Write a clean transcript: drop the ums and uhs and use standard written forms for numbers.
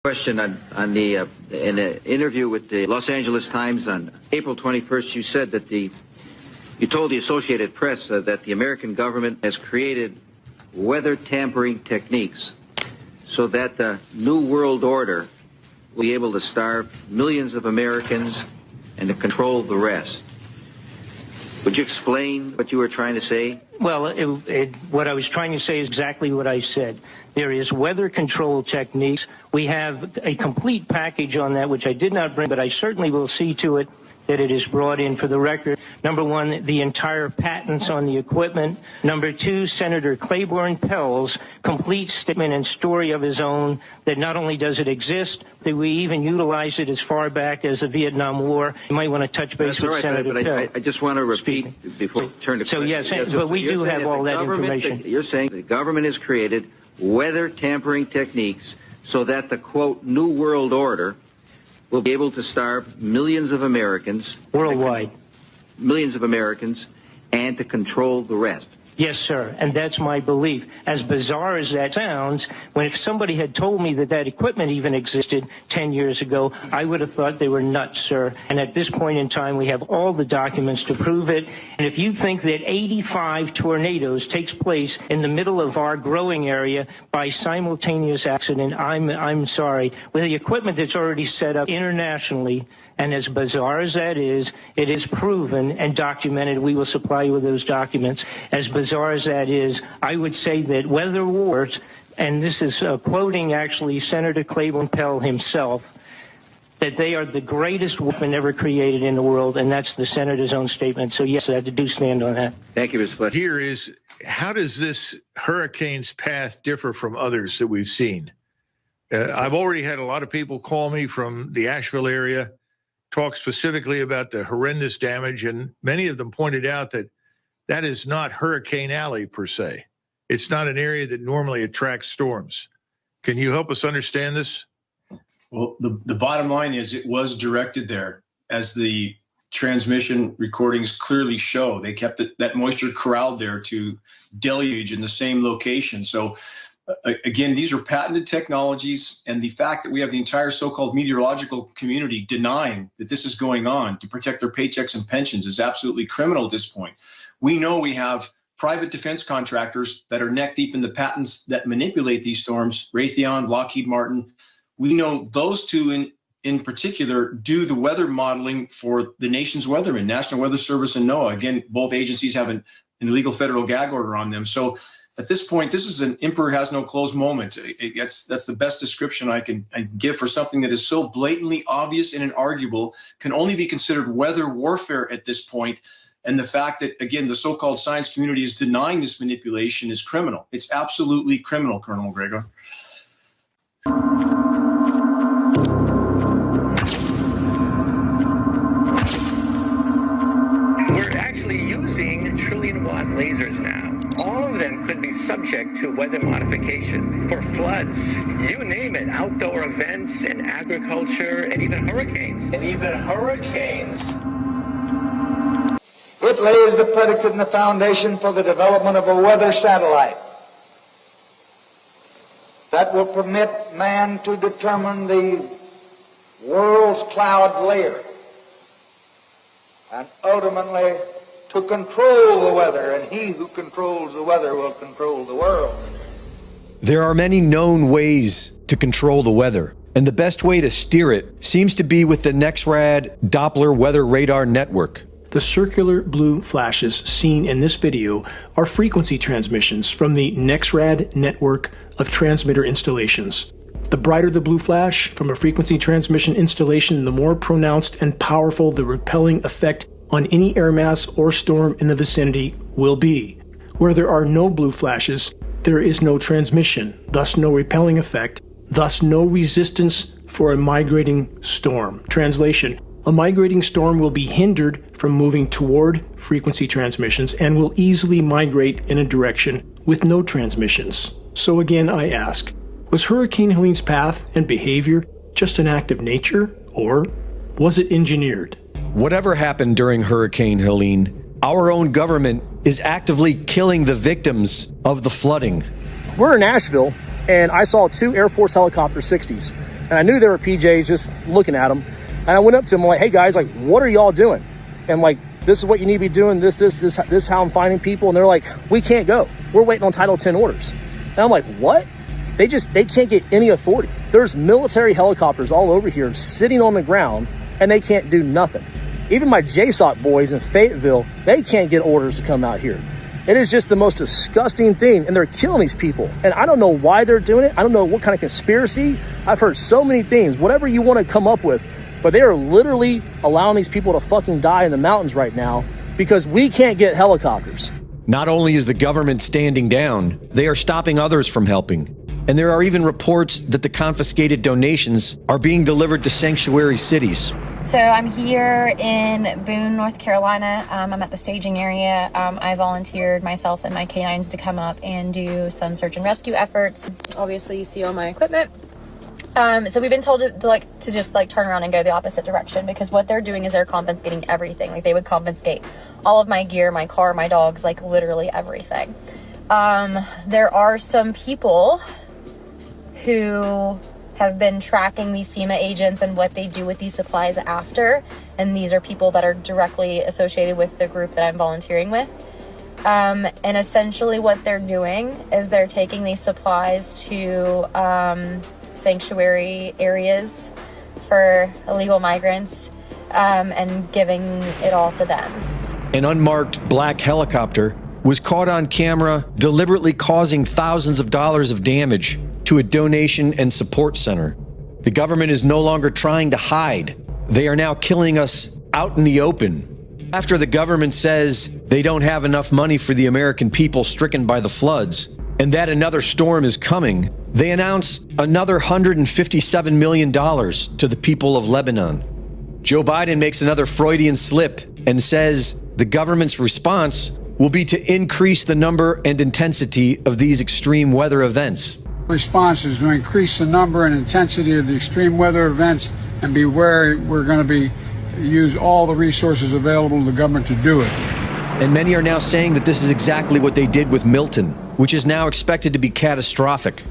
Question on the in an interview with the Los Angeles Times on April 21st, you said that you told the Associated Press that the American government has created weather tampering techniques so that the New World Order will be able to starve millions of Americans and to control the rest. Would you explain what you were trying to say? Well, what I was trying to say is exactly what I said. There is weather control techniques. We have a complete package on that, which I did not bring, but I certainly will see to it that it is brought in for the record. Number one, the entire patents on the equipment. Number two, Senator Claiborne Pell's complete statement and story of his own that not only does it exist, that we even utilize it as far back as the Vietnam War. You might want to touch base with Senator Pell. I just want to repeat before we turn to so yes, but we do have all that information. You're saying the government has created weather tampering techniques so that the, quote, New World Order will be able to starve millions of Americans. Worldwide. Millions of Americans, and to control the rest. Yes, sir, and that's my belief. As bizarre as that sounds, if somebody had told me that equipment even existed 10 years ago, I would have thought they were nuts, sir. And at this point in time, we have all the documents to prove it. And if you think that 85 tornadoes takes place in the middle of our growing area by simultaneous accident, I'm sorry. With the equipment that's already set up internationally, and as bizarre as that is, it is proven and documented. We will supply you with those documents. As bizarre as that is, I would say that weather wars, and this is quoting actually Senator Claiborne Pell himself, that they are the greatest weapon ever created in the world, and that's the senator's own statement. So yes, I do stand on that. Thank you, Mr. Fletcher. Here is, how does this hurricane's path differ from others that we've seen? I've already had a lot of people call me from the Asheville area, talk specifically about the horrendous damage, and many of them pointed out that that is not Hurricane Alley per se. It's not an area that normally attracts storms. Can you help us understand this? Well, the bottom line is it was directed there, as the transmission recordings clearly show. They kept that moisture corralled there to deluge in the same location. So again, these are patented technologies, and the fact that we have the entire so-called meteorological community denying that this is going on to protect their paychecks and pensions is absolutely criminal at this point. We know we have private defense contractors that are neck deep in the patents that manipulate these storms, Raytheon, Lockheed Martin. We know those two in particular do the weather modeling for the nation's weathermen, National Weather Service and NOAA. Again, both agencies have an illegal federal gag order on them. So at this point, this is an emperor has no clothes moment. That's the best description I can give for something that is so blatantly obvious and inarguable, can only be considered weather warfare at this point. And the fact that, again, the so-called science community is denying this manipulation is criminal. It's absolutely criminal, Colonel McGregor. We're actually using trillion-watt lasers now. All of them could be subject to weather modification for floods, you name it, outdoor events and agriculture and even hurricanes. It lays the predicate and the foundation for the development of a weather satellite that will permit man to determine the world's cloud layer and ultimately to control the weather, and he who controls the weather will control the world. There are many known ways to control the weather, and the best way to steer it seems to be with the NEXRAD Doppler Weather Radar Network. The circular blue flashes seen in this video are frequency transmissions from the NEXRAD network of transmitter installations. The brighter the blue flash from a frequency transmission installation, the more pronounced and powerful the repelling effect on any air mass or storm in the vicinity will be. Where there are no blue flashes, there is no transmission, thus no repelling effect, thus no resistance for a migrating storm. Translation: a migrating storm will be hindered from moving toward frequency transmissions and will easily migrate in a direction with no transmissions. So again, I ask, was Hurricane Helene's path and behavior just an act of nature, or was it engineered? Whatever happened during Hurricane Helene, our own government is actively killing the victims of the flooding. We're in Asheville, and I saw 2 Air Force Helicopter 60s. And I knew there were PJs just looking at them. And I went up to them, like, hey guys, like, what are y'all doing? And like, this is what you need to be doing. This is how I'm finding people. And they're like, we can't go. We're waiting on Title 10 orders. And I'm like, what? They can't get any authority. There's military helicopters all over here sitting on the ground, and they can't do nothing. Even my JSOC boys in Fayetteville, they can't get orders to come out here. It is just the most disgusting thing, and they're killing these people. And I don't know why they're doing it. I don't know what kind of conspiracy. I've heard so many things, whatever you want to come up with, but they are literally allowing these people to fucking die in the mountains right now because we can't get helicopters. Not only is the government standing down, they are stopping others from helping. And there are even reports that the confiscated donations are being delivered to sanctuary cities. So I'm here in Boone, North Carolina. I'm at the staging area. I volunteered myself and my canines to come up and do some search and rescue efforts. Obviously, you see all my equipment. So we've been told to just turn around and go the opposite direction, because what they're doing is they're confiscating everything. Like, they would confiscate all of my gear, my car, my dogs, like literally everything. There are some people who have been tracking these FEMA agents and what they do with these supplies after. And these are people that are directly associated with the group that I'm volunteering with. And essentially what they're doing is they're taking these supplies to sanctuary areas for illegal migrants and giving it all to them. An unmarked black helicopter was caught on camera deliberately causing thousands of dollars of damage to a donation and support center. The government is no longer trying to hide. They are now killing us out in the open. After the government says they don't have enough money for the American people stricken by the floods, and that another storm is coming, they announce another $157 million to the people of Lebanon. Joe Biden makes another Freudian slip and says the government's response will be to increase the number and intensity of these extreme weather events. Response is to increase the number and intensity of the extreme weather events and be where we're going to use all the resources available to the government to do it. And many are now saying that this is exactly what they did with Milton, which is now expected to be catastrophic.